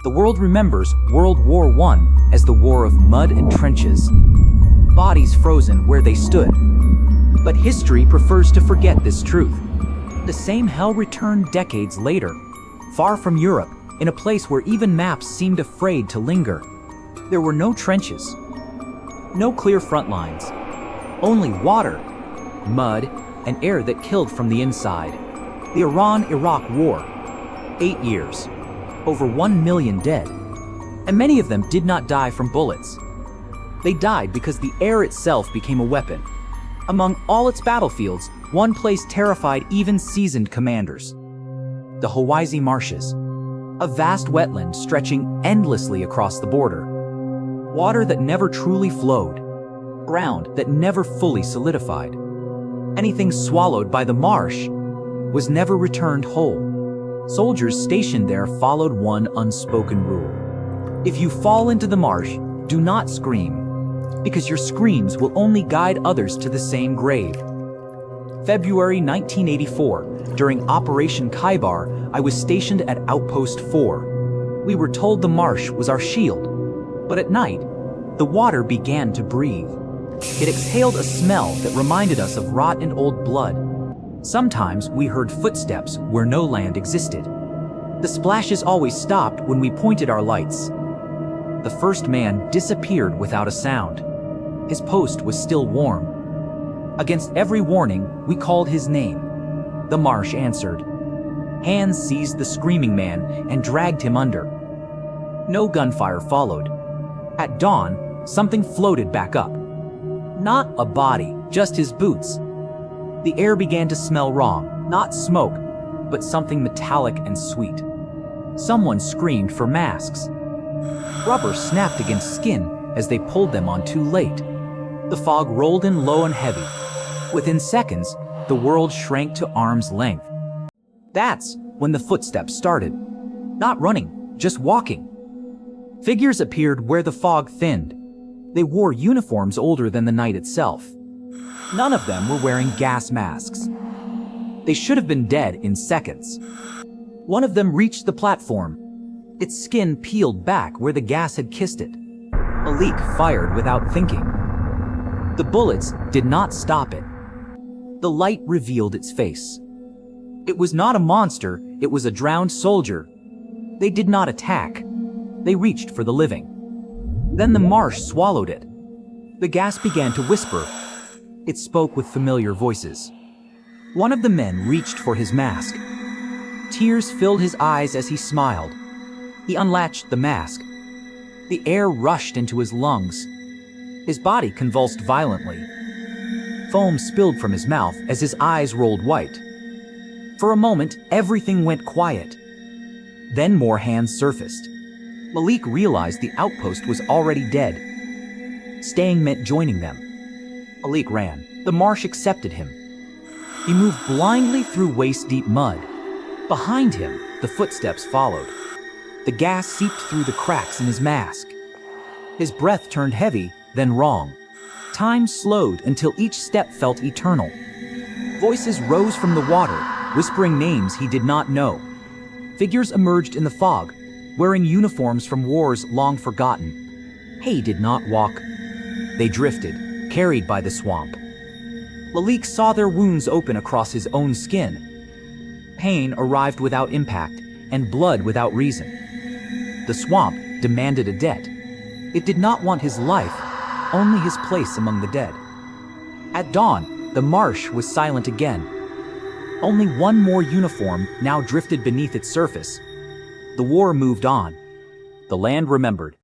The world remembers World War I as the war of mud and trenches, bodies frozen where they stood. But history prefers to forget this truth. The same hell returned decades later, far from Europe, in a place where even maps seemed afraid to linger. There were no trenches, no clear front lines, only water, mud, and air that killed from the inside. The Iran-Iraq War, 8 years, over 1 million dead, and many of them did not die from bullets. They died because the air itself became a weapon. Among all its battlefields, one place terrified even seasoned commanders: the Hawaii Marshes, a vast wetland stretching endlessly across the border. Water that never truly flowed, ground that never fully solidified. Anything swallowed by the marsh was never returned whole. Soldiers stationed there followed one unspoken rule: if you fall into the marsh, do not scream, because your screams will only guide others to the same grave. February 1984, during Operation Khyber, I was stationed at Outpost 4. We were told the marsh was our shield, but at night, the water began to breathe. It exhaled a smell that reminded us of rot and old blood. Sometimes we heard footsteps where no land existed. The splashes always stopped when we pointed our lights. The first man disappeared without a sound. His post was still warm. Against every warning, we called his name. The marsh answered. Hands seized the screaming man and dragged him under. No gunfire followed. At dawn, something floated back up. Not a body, just his boots. The air began to smell wrong, not smoke, but something metallic and sweet. Someone screamed for masks. Rubber snapped against skin as they pulled them on too late. The fog rolled in low and heavy. Within seconds, the world shrank to arm's length. That's when the footsteps started. Not running, just walking. Figures appeared where the fog thinned. They wore uniforms older than the night itself. None of them were wearing gas masks. They should have been dead in seconds. One of them reached the platform. Its skin peeled back where the gas had kissed it. A leak fired without thinking. The bullets did not stop it. The light revealed its face. It was not a monster, it was a drowned soldier. They did not attack. They reached for the living. Then the marsh swallowed it. The gas began to whisper. It spoke with familiar voices. One of the men reached for his mask. Tears filled his eyes as he smiled. He unlatched the mask. The air rushed into his lungs. His body convulsed violently. Foam spilled from his mouth as his eyes rolled white. For a moment, everything went quiet. Then more hands surfaced. Malik realized the outpost was already dead. Staying meant joining them. Malik ran. The marsh accepted him. He moved blindly through waist-deep mud. Behind him, the footsteps followed. The gas seeped through the cracks in his mask. His breath turned heavy, then wrong. Time slowed until each step felt eternal. Voices rose from the water, whispering names he did not know. Figures emerged in the fog, wearing uniforms from wars long forgotten. He did not walk. They drifted, carried by the swamp. Malik saw their wounds open across his own skin. Pain arrived without impact, and blood without reason. The swamp demanded a debt. It did not want his life, only his place among the dead. At dawn, the marsh was silent again. Only one more uniform now drifted beneath its surface. The war moved on. The land remembered.